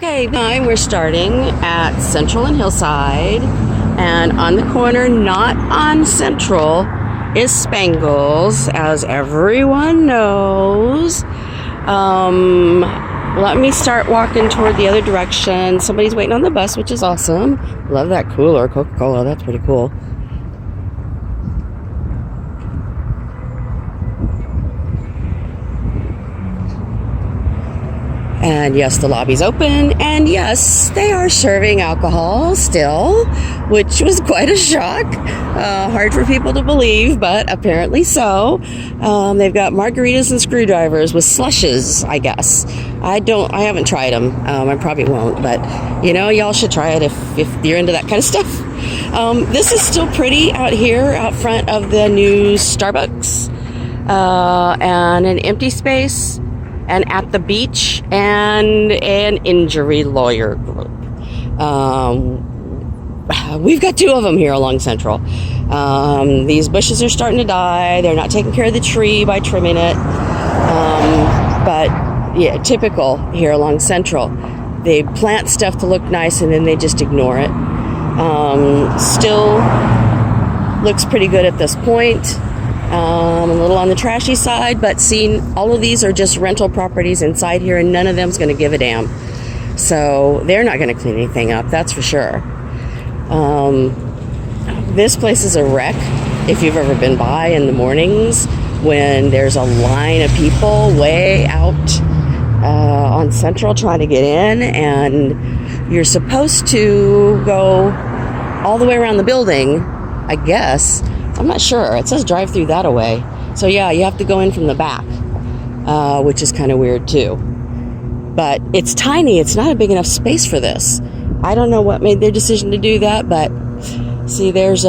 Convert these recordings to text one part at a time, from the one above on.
Okay, now we're starting at Central and Hillside, and on the corner, not on Central, is Spangles, as everyone knows. Let me start walking toward the other direction. Somebody's waiting on the bus, which is awesome. Love that cooler, Coca-Cola, that's pretty cool. And yes, the lobby's open, and yes, they are serving alcohol still, which was quite a shock. Hard for people to believe, but apparently so. They've got margaritas and screwdrivers with slushes, I guess. I haven't tried them. I probably won't, but y'all should try it if you're into that kind of stuff. This is still pretty out here, out front of the new Starbucks, and an empty space. And at the beach, and an injury lawyer group. We've got two of them here along Central. These bushes are starting to die. They're not taking care of the tree by trimming it. But yeah, typical here along Central. They plant stuff to look nice and then they just ignore it. Still looks pretty good at this point. A little on the trashy side, but all of these are just rental properties inside here, and none of them's going to give a damn. So they're not going to clean anything up, that's for sure. This place is a wreck if you've ever been by in the mornings when there's a line of people way out on Central trying to get in, and you're supposed to go all the way around the building, I guess. I'm not sure. It says drive through that away. So yeah, you have to go in from the back, which is kind of weird too. But it's tiny. It's not a big enough space for this. I don't know what made their decision to do that, but see, there's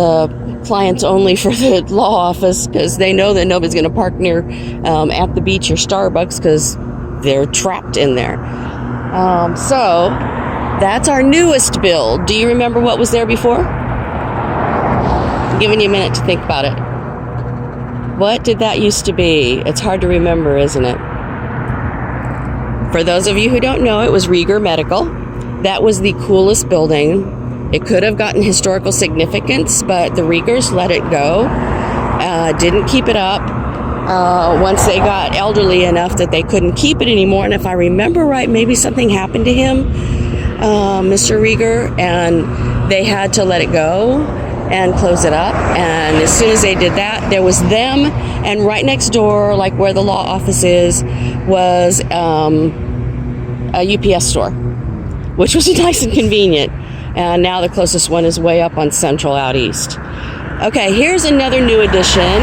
clients only for the law office because they know that nobody's going to park near at the beach or Starbucks because they're trapped in there. So that's our newest build. Do you remember what was there before? Giving you a minute to think about it. What did that used to be? It's hard to remember, isn't it? For those of you who don't know, it was Rieger Medical. That was the coolest building. It could have gotten historical significance, but the Riegers let it go. Didn't keep it up. Once they got elderly enough that they couldn't keep it anymore, and if I remember right, maybe something happened to him, Mr. Rieger, and they had to let it go and close it up. And as soon as they did that, there was them, and right next door, like where the law office is, was a UPS store, which was nice and convenient. And now the closest one is way up on Central out east. Okay, here's another new addition.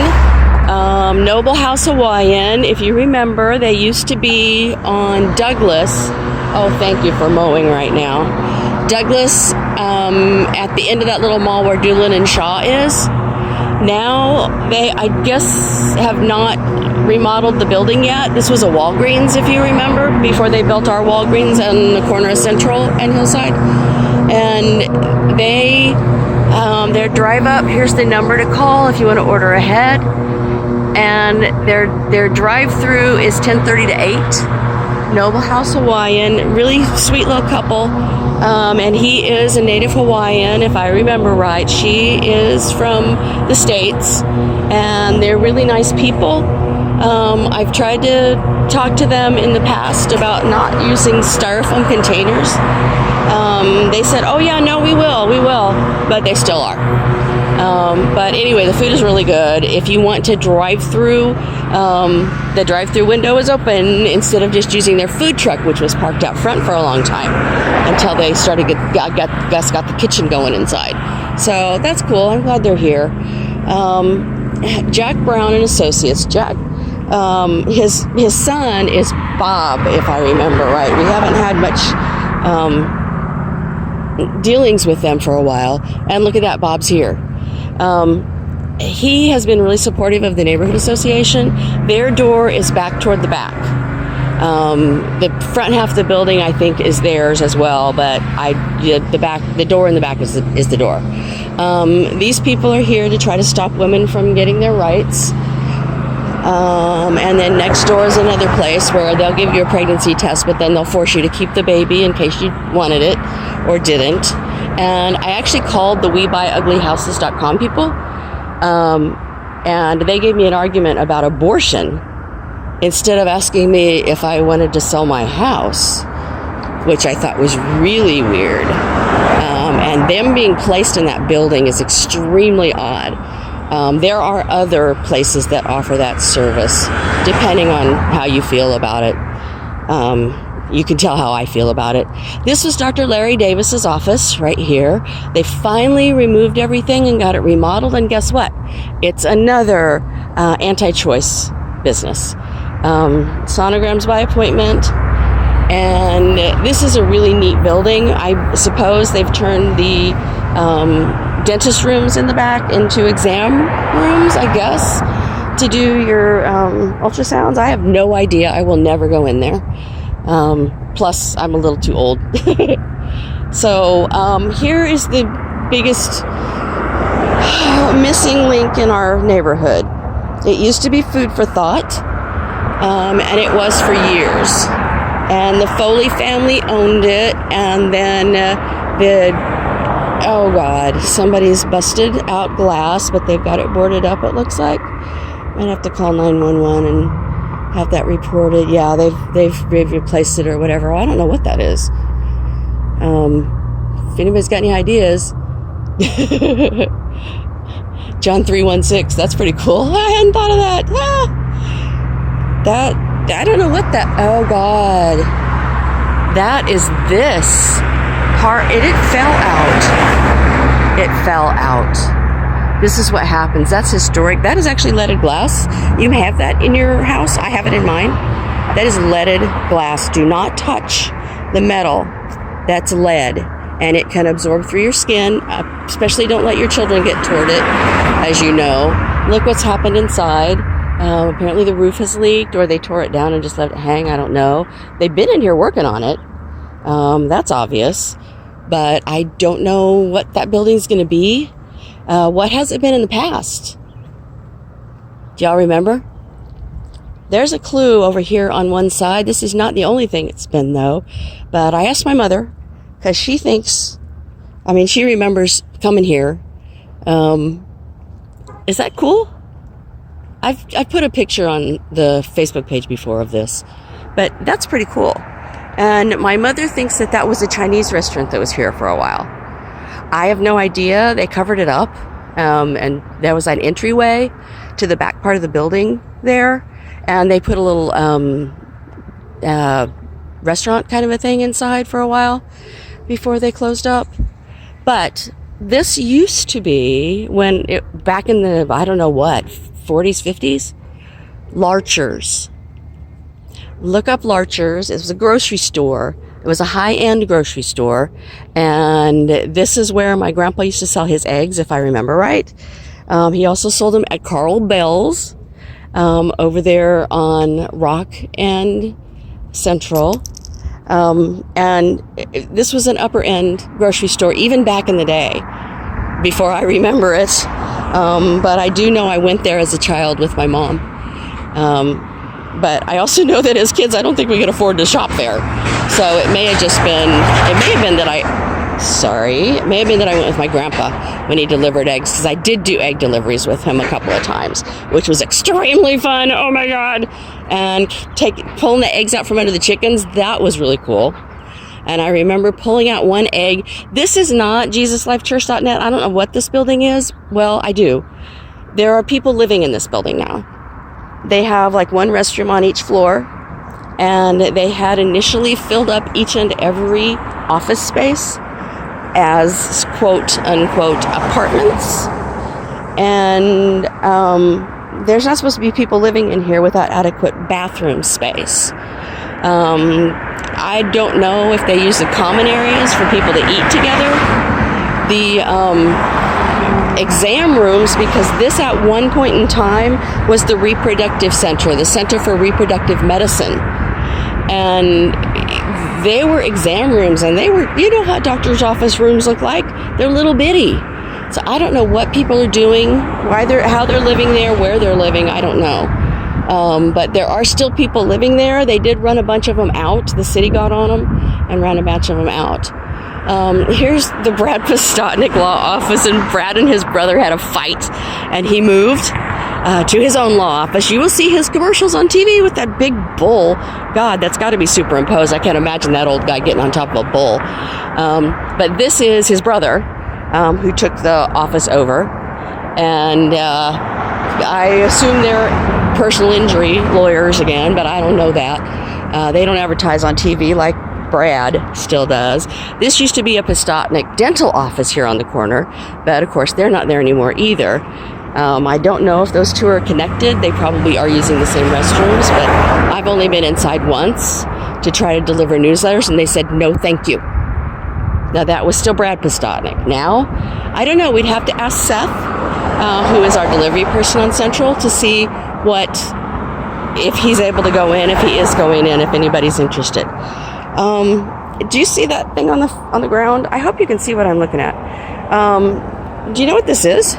Noble House Hawaiian. If you remember, they used to be on Douglas. Oh, thank you for mowing right now. Douglas, at the end of that little mall where Doolin and Shaw is. Now, they, I guess, have not remodeled the building yet. This was a Walgreens, if you remember, before they built our Walgreens on the corner of Central and Hillside. And their drive up, here's the number to call if you want to order ahead. And their drive-through is 10:30 to 8. Noble House Hawaiian, really sweet little couple. And he is a native Hawaiian, if I remember right. She is from the States, and they're really nice people. I've tried to talk to them in the past about not using styrofoam containers. They said, oh yeah, no, we will, but they still are. But anyway, the food is really good. If you want to drive through, the drive-through window is open instead of just using their food truck, which was parked out front for a long time until they started got the kitchen going inside. So that's cool. I'm glad they're here. Jack Brown and Associates. Jack, his son is Bob, if I remember right. We haven't had much dealings with them for a while, and look at that, Bob's here. He has been really supportive of the neighborhood association. Their door is back toward the back. The front half of the building, I think, is theirs as well, but the door in the back is the door. These people are here to try to stop women from getting their rights. And then next door is another place where they'll give you a pregnancy test, but then they'll force you to keep the baby in case you wanted it or didn't. And I actually called the WeBuyUglyHouses.com people, and they gave me an argument about abortion instead of asking me if I wanted to sell my house, which I thought was really weird. And them being placed in that building is extremely odd. There are other places that offer that service, depending on how you feel about it. You can tell how I feel about it. This was Dr. Larry Davis's office right here. They finally removed everything and got it remodeled, and guess what? It's another anti-choice business. Sonograms by appointment. And this is a really neat building. I suppose they've turned the dentist rooms in the back into exam rooms, I guess, to do your ultrasounds. I have no idea. I will never go in there. Plus, I'm a little too old. So here is the biggest missing link in our neighborhood. It used to be Food for Thought, and it was for years. And the Foley family owned it, and then somebody's busted out glass, but they've got it boarded up, it looks like. Might have to call 911 and have that reported. Yeah, they've replaced it or whatever. I don't know what that is. If anybody's got any ideas. John 3:16, that's pretty cool. I hadn't thought of that. I don't know what that, oh God. That is this part, it fell out. It fell out. This is what happens. That's historic. That is actually leaded glass. You may have that in your house. I have it in mine. That is leaded glass. Do not touch the metal. That's lead. And it can absorb through your skin. Especially don't let your children get toward it, as you know. Look what's happened inside. Apparently the roof has leaked, or they tore it down and just let it hang. I don't know. They've been in here working on it. That's obvious. But I don't know what that building's going to be. What has it been in the past? Do y'all remember? There's a clue over here on one side. This is not the only thing it's been, though. But I asked my mother, because she thinks, she remembers coming here. Is that cool? I've put a picture on the Facebook page before of this, but that's pretty cool. And my mother thinks that was a Chinese restaurant that was here for a while. I have no idea. They covered it up, and there was an entryway to the back part of the building there, and they put a little restaurant kind of a thing inside for a while before they closed up. But this used to be back in the, I don't know what, 40s, 50s, Larcher's. Look up Larcher's. It was a grocery store. It was a high-end grocery store. And this is where my grandpa used to sell his eggs, if I remember right. He also sold them at Carl Bell's over there on Rock and Central. And this was an upper-end grocery store, even back in the day, before I remember it. But I do know I went there as a child with my mom. But I also know that as kids, I don't think we could afford to shop there. So it may have been that I went with my grandpa when he delivered eggs, because I did do egg deliveries with him a couple of times, which was extremely fun. Oh my God. And pulling the eggs out from under the chickens, that was really cool. And I remember pulling out one egg. This is not JesusLifeChurch.net. I don't know what this building is. Well, I do. There are people living in this building now. They have like one restroom on each floor. And they had initially filled up each and every office space as quote unquote apartments. And there's not supposed to be people living in here without adequate bathroom space. I don't know if they use the common areas for people to eat together. The exam rooms, because this at one point in time was the reproductive center, the Center for Reproductive Medicine. And they were exam rooms, and they were, you know how doctor's office rooms look like? They're little bitty. So I don't know what people are doing, how they're living there, where they're living, I don't know. But there are still people living there. They did run a bunch of them out. The city got on them and ran a batch of them out. Here's the Brad Postotnik Law Office, and Brad and his brother had a fight, and he moved to his own law office. You will see his commercials on TV with that big bull. God, that's got to be superimposed. I can't imagine that old guy getting on top of a bull. But this is his brother, who took the office over, and I assume they're personal injury lawyers again, but I don't know that. They don't advertise on TV like Brad still does. This used to be a Postotnik dental office here on the corner, but of course they're not there anymore either. I don't know if those two are connected. They probably are using the same restrooms, but I've only been inside once to try to deliver newsletters, and they said no thank you. Now that was still Brad Postotnik. Now, I don't know, we'd have to ask Seth, who is our delivery person on Central, to see if he's able to go in, if he is going in, if anybody's interested. Do you see that thing on the ground? I hope you can see what I'm looking at. Do you know what this is?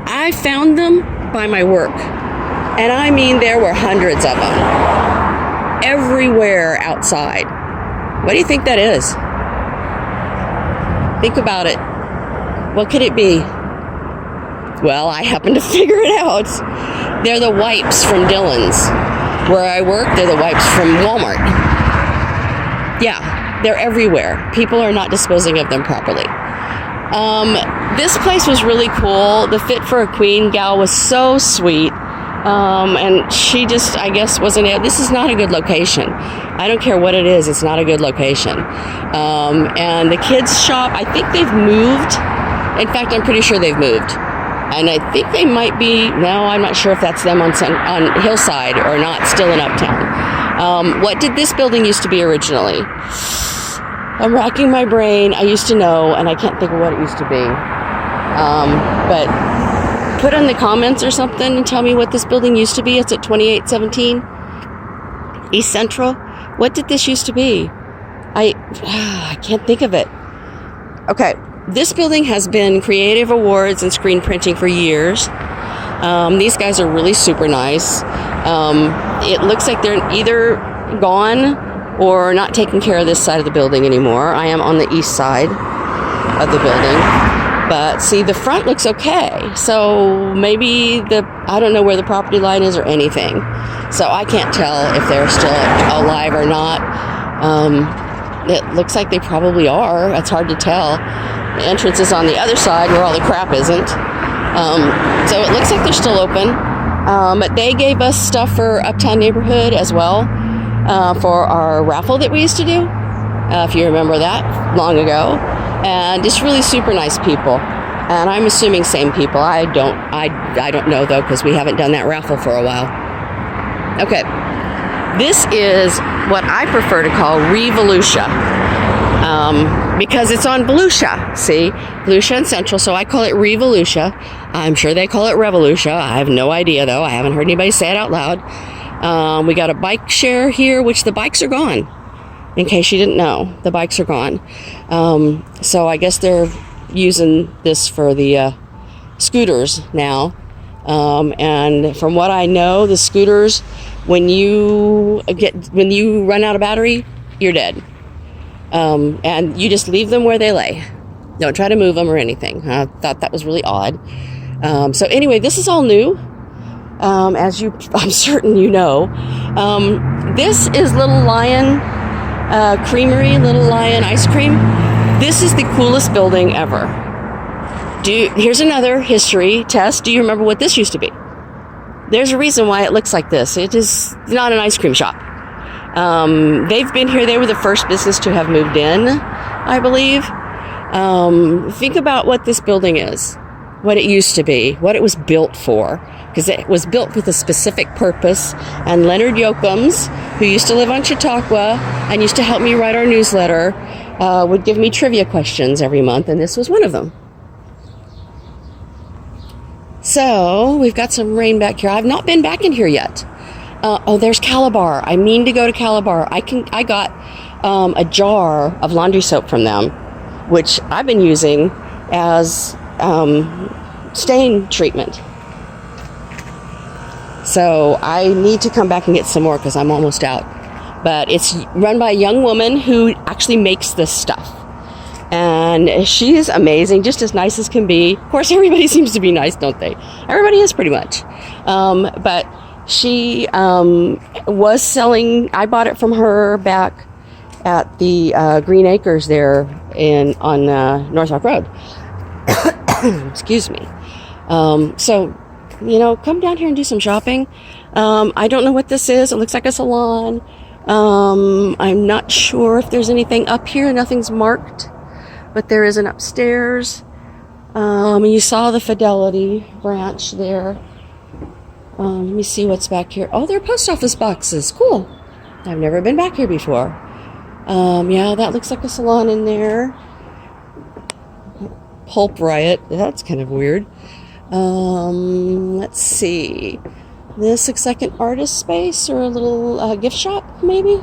I found them by my work, and I mean there were hundreds of them everywhere outside. What do you think that is? Think about it. What could it be? Well, I happen to figure it out. They're the wipes from Dillon's. Where I work, they're the wipes from Walmart. Yeah, they're everywhere. People are not disposing of them properly. This place was really cool. The Fit for a Queen gal was so sweet. And she just, I guess, wasn't it. This is not a good location. I don't care what it is. It's not a good location. And the kids shop, I think they've moved. In fact, I'm pretty sure they've moved. And I think they might be, no, I'm not sure if that's them on Hillside or not, still in Uptown. What did this building used to be originally? I'm racking my brain. I used to know, and I can't think of what it used to be. But put in the comments or something and tell me what this building used to be. It's at 2817 East Central. What did this used to be? I can't think of it. Okay, this building has been Creative Awards and screen printing for years. These guys are really super nice. It looks like they're either gone or not taking care of this side of the building anymore. I am on the east side of the building. But see, the front looks okay. So maybe I don't know where the property line is or anything. So I can't tell if they're still alive or not. It looks like they probably are. It's hard to tell. The entrance is on the other side where all the crap isn't. So it looks like they're still open. But they gave us stuff for Uptown Neighborhood as well. For our raffle that we used to do, if you remember that, long ago. And just really super nice people. And I'm assuming same people. I don't know though, because we haven't done that raffle for a while. Okay, this is what I prefer to call ReVolutsia, because it's on Volusia. See, Volusia and Central, so I call it ReVolutsia. I'm sure they call it ReVolutsia. I have no idea though. I haven't heard anybody say it out loud. We got a bike share here, which the bikes are gone. In case you didn't know, the bikes are gone. So I guess they're using this for the scooters now. And from what I know, the scooters, when you run out of battery, you're dead. And you just leave them where they lay. Don't try to move them or anything. I thought that was really odd. So anyway, this is all new. I'm certain you know. This is Little Lion Creamery, Little Lion Ice Cream. This is the coolest building ever. Here's another history test. Do you remember what this used to be? There's a reason why it looks like this. It is not an ice cream shop. They've been here. They were the first business to have moved in, I believe. Think about what this building is, what it used to be, what it was built for, because it was built with a specific purpose. And Leonard Yoakums, who used to live on Chautauqua and used to help me write our newsletter, would give me trivia questions every month, and this was one of them. So we've got some rain back here. I've not been back in here yet. There's Calabar. I mean to go to Calabar. I got a jar of laundry soap from them, which I've been using as stain treatment. So I need to come back and get some more because I'm almost out. But it's run by a young woman who actually makes this stuff. And she is amazing, just as nice as can be. Of course, everybody seems to be nice, don't they? Everybody is pretty much. But she was selling, I bought it from her back at the Green Acres there on North Rock Road. Excuse me. So, come down here and do some shopping. I don't know what this is. It looks like a salon. I'm not sure if there's anything up here. Nothing's marked, but there is an upstairs. You saw the Fidelity branch there. Let me see what's back here. Oh, they're post office boxes. Cool. I've never been back here before. Yeah, that looks like a salon in there. Pulp Riot. That's kind of weird. Let's see. This looks like an artist space or a little gift shop, maybe?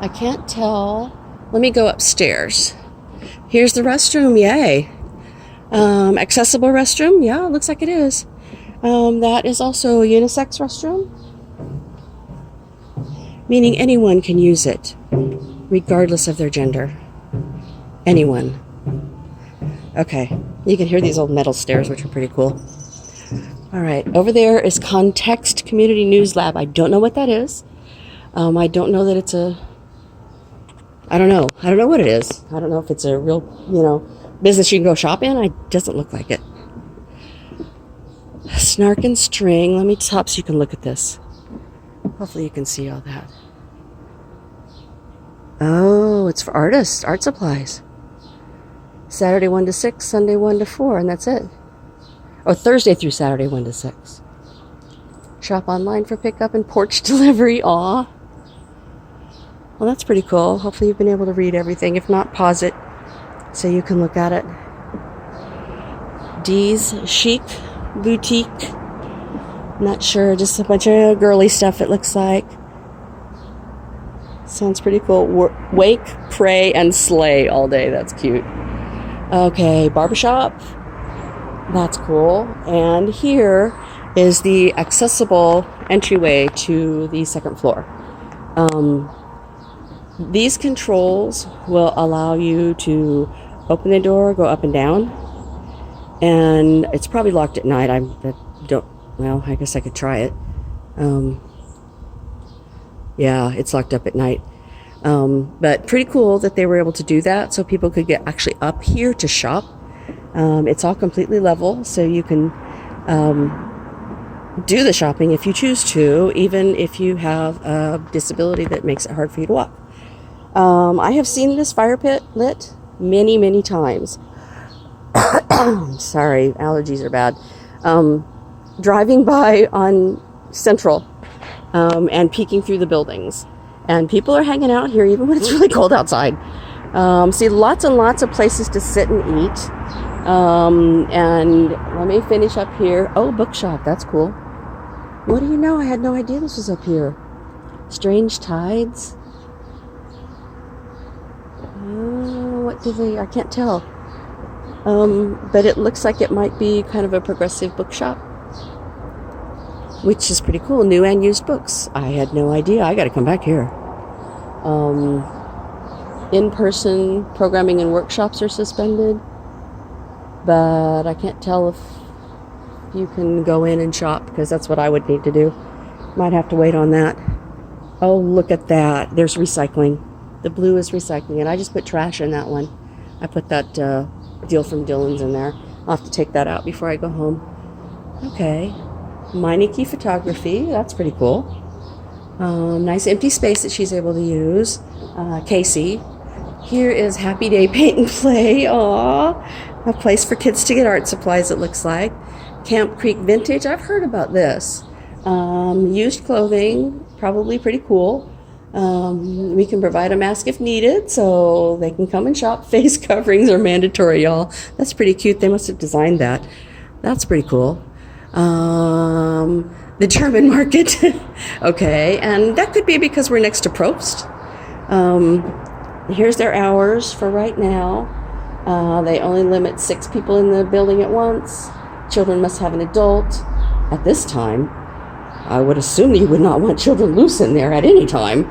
I can't tell. Let me go upstairs. Here's the restroom. Yay. Accessible restroom. Yeah, it looks like it is. That is also a unisex restroom, meaning anyone can use it, regardless of their gender. Anyone. Okay, you can hear these old metal stairs, which are pretty cool. All right, over there is Context Community News Lab. I don't know what that is. I don't know that it's I don't know. I don't know what it is. I don't know if it's a real, business you can go shop in. It doesn't look like it. Snark and String. Let me stop so you can look at this. Hopefully you can see all that. Oh, it's for artists, art supplies. Saturday 1 to 6, Sunday 1 to 4, and that's it. Oh, Thursday through Saturday 1 to 6. Shop online for pickup and porch delivery. Aw. Well, that's pretty cool. Hopefully you've been able to read everything. If not, pause it so you can look at it. Dee's Chic Boutique. Not sure, just a bunch of girly stuff it looks like. Sounds pretty cool. Wake, pray, and slay all day. That's cute. Okay, barbershop. That's cool. And here is the accessible entryway to the second floor. These controls will allow you to open the door, go up and down. And it's probably locked at night. I guess I could try it. Yeah, it's locked up at night. But pretty cool that they were able to do that so people could get actually up here to shop. It's all completely level, so you can do the shopping if you choose to, even if you have a disability that makes it hard for you to walk. I have seen this fire pit lit many, many times. Sorry, allergies are bad. Driving by on Central and peeking through the buildings. And people are hanging out here even when it's really cold outside. See lots and lots of places to sit and eat. And let me finish up here. Oh, bookshop. That's cool. What do you know? I had no idea this was up here. Strange Tides. What do they... I can't tell. But it looks like it might be kind of a progressive bookshop, which is pretty cool. New and used books. I had no idea. I got to come back here. In-person programming and workshops are suspended, but I can't tell if you can go in and shop, because that's what I would need to do. Might have to wait on that. Oh, look at that. There's recycling. The blue is recycling, and I just put trash in that one. I put that deal from Dylan's in there. I'll have to take that out before I go home. Okay. Meineke Photography. That's pretty cool. Nice empty space that she's able to use. Casey. Here is Happy Day Paint and Play. Aww. A place for kids to get art supplies, it looks like. Camp Creek Vintage. I've heard about this. Used clothing. Probably pretty cool. We can provide a mask if needed, so they can come and shop. Face coverings are mandatory, y'all. That's pretty cute. They must have designed that. That's pretty cool. The German market. Okay, and that could be because we're next to Probst. Here's their hours for right now. They only limit 6 people in the building at once. Children must have an adult at this time. I would assume you would not want children loose in there at any time.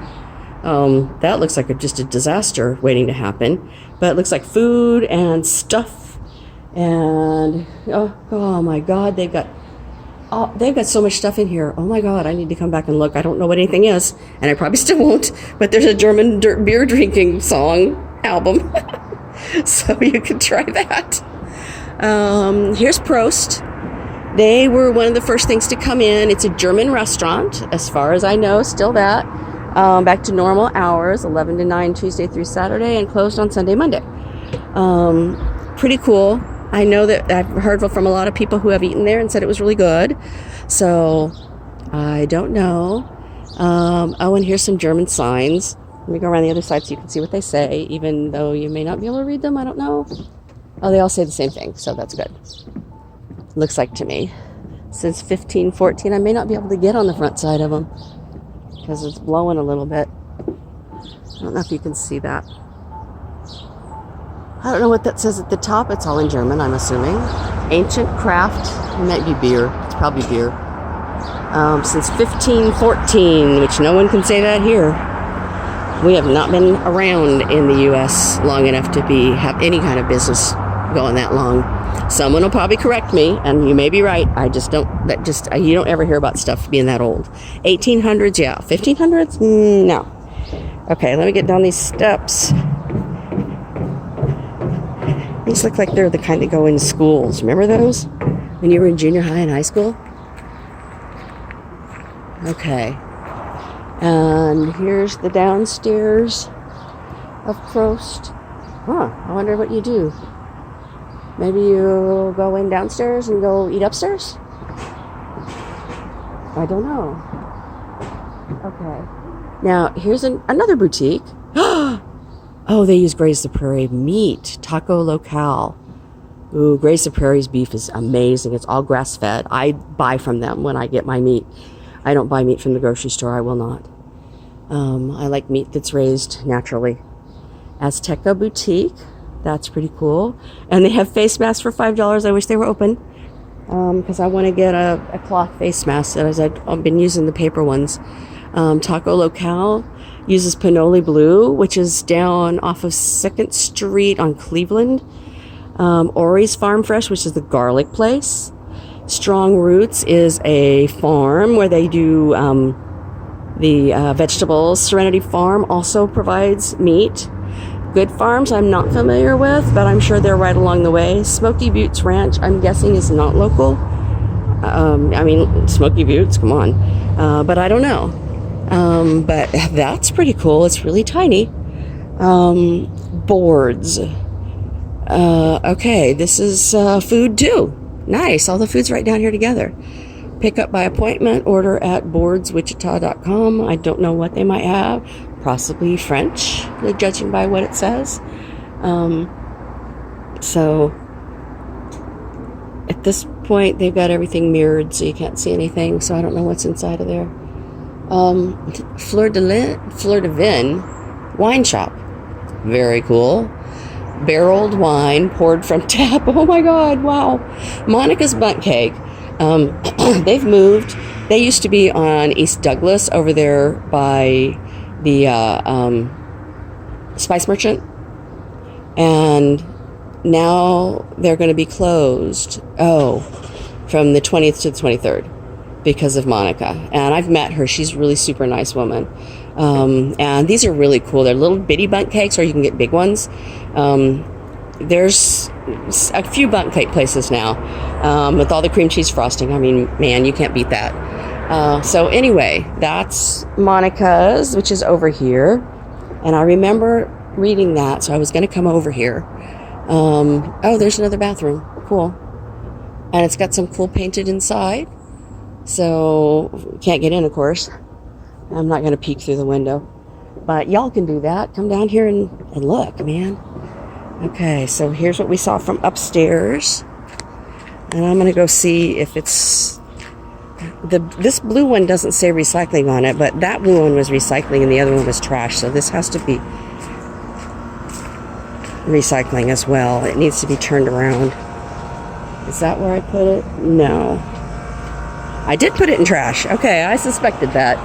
That looks like just a disaster waiting to happen. But it looks like food and stuff. And, oh my God, they've got so much stuff in here. Oh my God, I need to come back and look. I don't know what anything is, and I probably still won't, but there's a German beer drinking song album. So you can try that. Here's Prost. They were one of the first things to come in. It's a German restaurant, as far as I know, still that. Back to normal hours, 11 to 9, Tuesday through Saturday, and closed on Sunday, Monday. Pretty cool. I know that I've heard from a lot of people who have eaten there and said it was really good. So, I don't know. And here's some German signs. Let me go around the other side so you can see what they say, even though you may not be able to read them. I don't know. Oh, they all say the same thing, so that's good. Looks like to me. Since 1514, I may not be able to get on the front side of them because it's blowing a little bit. I don't know if you can see that. I don't know what that says at the top. It's all in German, I'm assuming. Ancient craft. It might be beer. It's probably beer. Since 1514, which no one can say that here. We have not been around in the U.S. long enough to have any kind of business going that long. Someone will probably correct me, and you may be right. I just don't. You don't ever hear about stuff being that old. 1800s, yeah. 1500s, no. Okay, let me get down these steps. These look like they're the kind that go in schools. Remember those? When you were in junior high and high school? Okay. And here's the downstairs of Prost. Huh, I wonder what you do. Maybe you go in downstairs and go eat upstairs? I don't know. Okay. Now, here's another boutique. Oh, they use Graze the Prairie meat. Taco Locale. Ooh, Graze the Prairie's beef is amazing. It's all grass-fed. I buy from them when I get my meat. I don't buy meat from the grocery store. I will not. I like meat that's raised naturally. Azteca Boutique. That's pretty cool. And they have face masks for $5. I wish they were open. Because I want to get a cloth face mask. As I've been using the paper ones. Taco Locale uses Pinoli Blue, which is down off of 2nd Street on Cleveland. Ori's Farm Fresh, which is the garlic place. Strong Roots is a farm where they do the vegetables. Serenity Farm also provides meat. Good Farms I'm not familiar with, but I'm sure they're right along the way. Smoky Buttes Ranch, I'm guessing, is not local. I mean, Smoky Buttes, come on. But I don't know. But that's pretty cool. It's really tiny. Boards. Okay, this is food too. Nice. All the food's right down here together. Pick up by appointment. Order at boardswichita.com. I don't know what they might have. Possibly French, judging by what it says. So at this point, they've got everything mirrored, so you can't see anything. So I don't know what's inside of there. Fleur de Vin wine shop. Very cool. Barreled wine poured from tap. Oh my God, wow. Monica's Bundt Cake. They've moved. They used to be on East Douglas over there by the Spice Merchant. And now they're going to be closed. Oh, from the 20th to the 23rd because of Monica. And I've met her. She's a really super nice woman. And these are really cool. They're little bitty bundt cakes, or you can get big ones. There's a few bundt cake places now with all the cream cheese frosting. I mean, man, you can't beat that. So anyway, that's Monica's, which is over here. And I remember reading that, so I was going to come over here. Oh, there's another bathroom. Cool. And it's got some cool painted inside. So, can't get in, of course. I'm not going to peek through the window. But y'all can do that. Come down here and look, man. Okay, so here's what we saw from upstairs. And I'm going to go see if it's... This blue one doesn't say recycling on it, but that blue one was recycling and the other one was trash. So this has to be recycling as well. It needs to be turned around. Is that where I put it? No. I did put it in trash. Okay, I suspected that.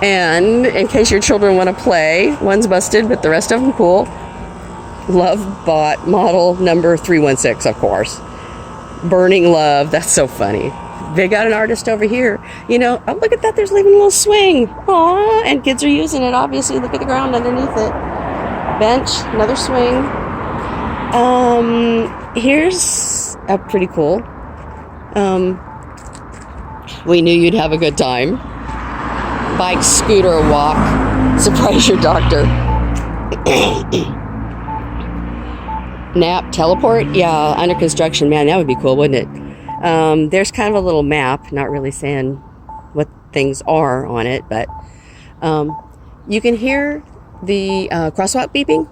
And in case your children want to play, one's busted, but the rest of them cool. Love Bot model number 316, of course. Burning Love. That's so funny. They got an artist over here. You know, oh, look at that. There's leaving a little swing. Aww. And kids are using it, obviously. Look at the ground underneath it. Bench. Another swing. Here's a pretty cool. We knew you'd have a good time. Bike, scooter, walk. Surprise your doctor. Nap, teleport. Yeah, under construction. Man, that would be cool, wouldn't it? There's kind of a little map, not really saying what things are on it, but you can hear the crosswalk beeping.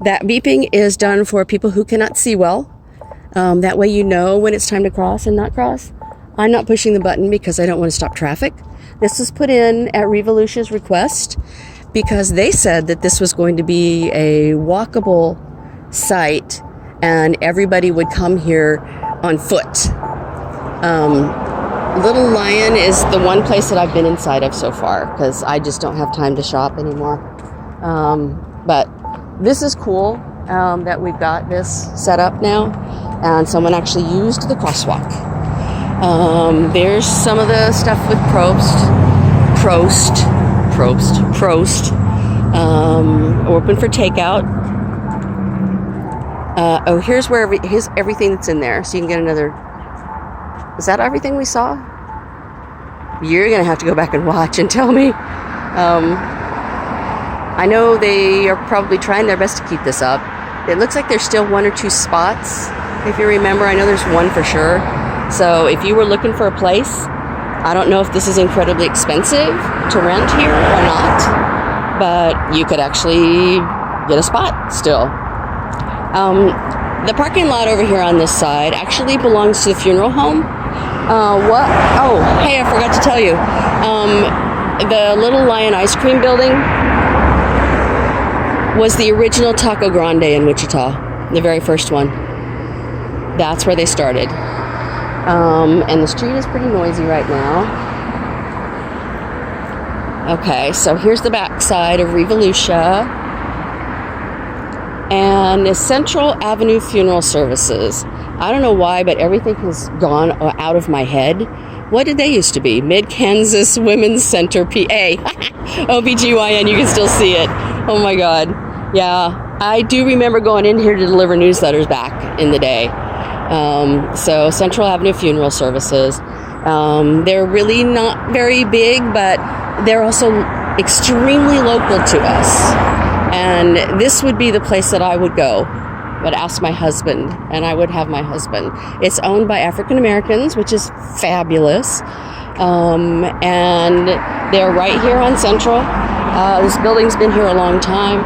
That beeping is done for people who cannot see well. That way you know when it's time to cross and not cross. I'm not pushing the button because I don't want to stop traffic. This was put in at ReVolutsia's request because they said that this was going to be a walkable site and everybody would come here on foot. Little Lion is the one place that I've been inside of so far because I just don't have time to shop anymore. But this is cool that we've got this set up now, and someone actually used the crosswalk. There's some of the stuff with Prost. Open for takeout. Here's everything that's in there, so you can get another. Is that everything we saw? You're gonna have to go back and watch and tell me. I know they are probably trying their best to keep this up. It looks like there's still 1 or 2 spots. If you remember, I know there's one for sure. So if you were looking for a place, I don't know if this is incredibly expensive to rent here or not, but you could actually get a spot still. The parking lot over here on this side actually belongs to the funeral home. What? Oh, hey, I forgot to tell you. The Little Lion ice cream building was the original Taco Grande in Wichita, the very first one. That's where they started. And the street is pretty noisy right now. Okay, so here's the back side of ReVolutsia. And the Central Avenue Funeral Services. I don't know why, but everything has gone out of my head. What did they used to be? Mid-Kansas Women's Center PA. OBGYN, you can still see it. Oh my God. Yeah, I do remember going in here to deliver newsletters back in the day. So Central Avenue Funeral Services. They're really not very big, but they're also extremely local to us. And this would be the place that I would go. But ask my husband, and I would have my husband. It's owned by African Americans, which is fabulous. And they're right here on Central. This building's been here a long time,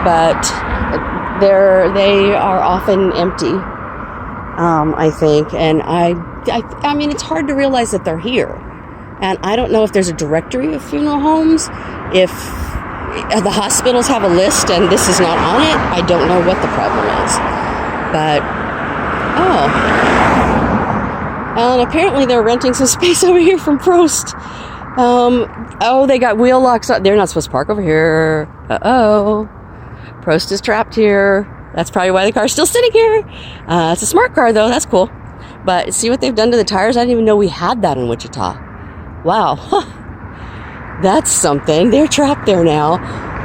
but they are often empty, I think. And I mean, it's hard to realize that they're here. And I don't know if there's a directory of funeral homes, if the hospitals have a list and this is not on it. I don't know what the problem is. But, and apparently they're renting some space over here from Prost. They got wheel locks. They're not supposed to park over here. Prost is trapped here. That's probably why the car's still sitting here. It's a smart car, though. That's cool. But see what they've done to the tires? I didn't even know we had that in Wichita. Wow. That's something. They're trapped there now.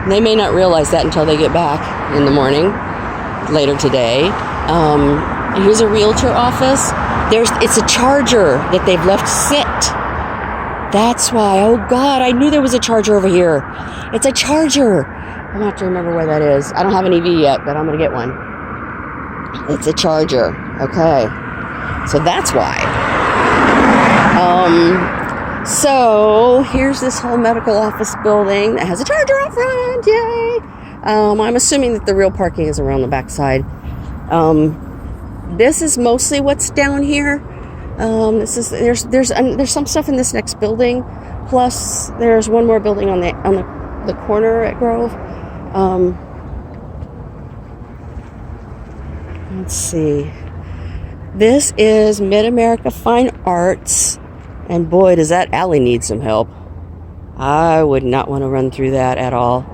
They may not realize that until they get back in the morning, later today. Here's a realtor office. It's a charger that they've left sit. That's why. Oh God, I knew there was a charger over here. It's a charger. I'm gonna have to remember where that is. I don't have an EV yet, but I'm gonna get one. It's a charger. Okay. So that's why. So here's this whole medical office building that has a charger out front. Yay! I'm assuming that the real parking is around the backside. This is mostly what's down here. There's some stuff in this next building. Plus, there's one more building on the corner at Grove. Let's see. This is Mid-America Fine Arts. And boy, does that alley need some help. I would not want to run through that at all.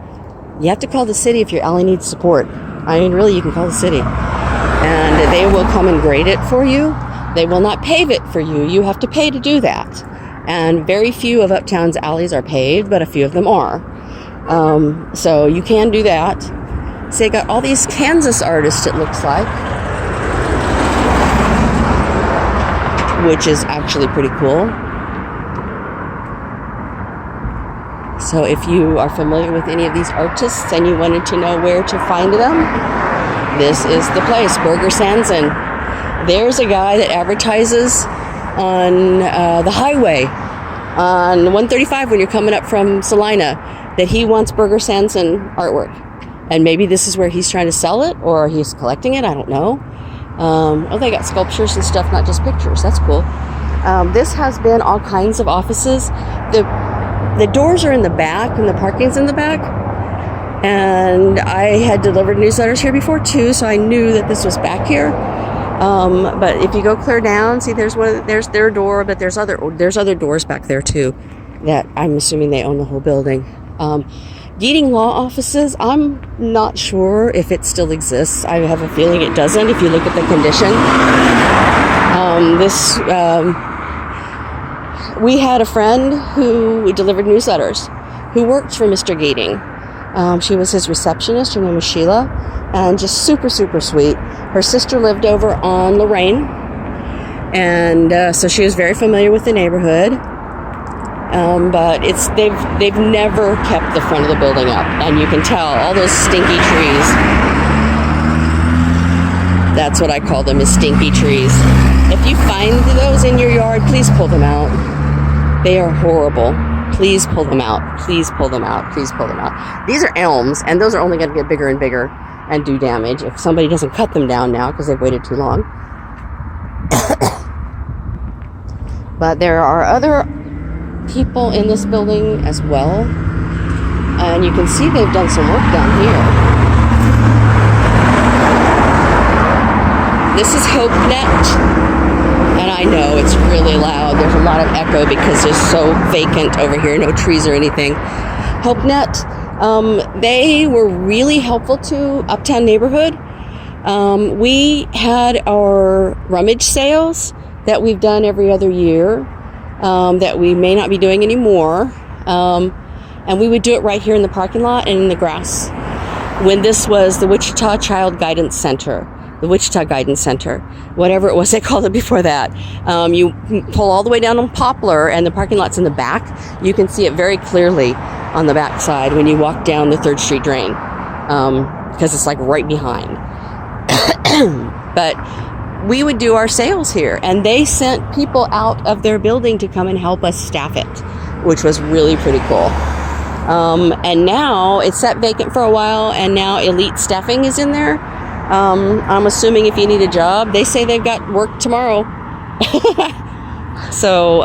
You have to call the city if your alley needs support. I mean, really, you can call the city. And they will come and grade it for you. They will not pave it for you. You have to pay to do that. And very few of Uptown's alleys are paved, but a few of them are. So you can do that. So they got all these Kansas artists, it looks like, which is actually pretty cool. So if you are familiar with any of these artists and you wanted to know where to find them, this is the place, Burger Sanson. There's a guy that advertises on the highway on 135 when you're coming up from Salina that he wants Burger Sanson artwork. And maybe this is where he's trying to sell it or he's collecting it. I don't know. Oh, they got sculptures and stuff, not just pictures. That's cool. This has been all kinds of offices. The doors are in the back and the parking's in the back. And I had delivered newsletters here before too, so I knew that this was back here. But if you go clear down, see there's their door, but there's other doors back there too that I'm assuming they own the whole building. Deeding law offices, I'm not sure if it still exists. I have a feeling it doesn't if you look at the condition. We had a friend who delivered newsletters who worked for Mr. Gating. She was his receptionist. Her name was Sheila, and just super, super sweet. Her sister lived over on Lorraine, and so she was very familiar with the neighborhood. But they've never kept the front of the building up, and you can tell all those stinky trees. That's what I call them, is stinky trees. If you find those in your yard, please pull them out. They are horrible. Please pull them out. Please pull them out. Please pull them out. These are elms, and those are only going to get bigger and bigger and do damage if somebody doesn't cut them down now because they've waited too long. But there are other people in this building as well, and you can see they've done some work down here. This is HopeNet. And I know it's really loud. There's a lot of echo because it's so vacant over here. No trees or anything. HopeNet, they were really helpful to Uptown neighborhood. We had our rummage sales that we've done every other year that we may not be doing anymore. And we would do it right here in the parking lot and in the grass. When this was the Wichita Child Guidance Center. The Wichita Guidance Center, whatever it was they called it before that. You pull all the way down on Poplar, and the parking lot's in the back. You can see it very clearly on the back side when you walk down the 3rd Street drain, because it's like right behind. But we would do our sales here, and they sent people out of their building to come and help us staff it, which was really pretty cool. And now it's sat vacant for a while, and now Elite Staffing is in there. I'm assuming if you need a job, they say they've got work tomorrow. So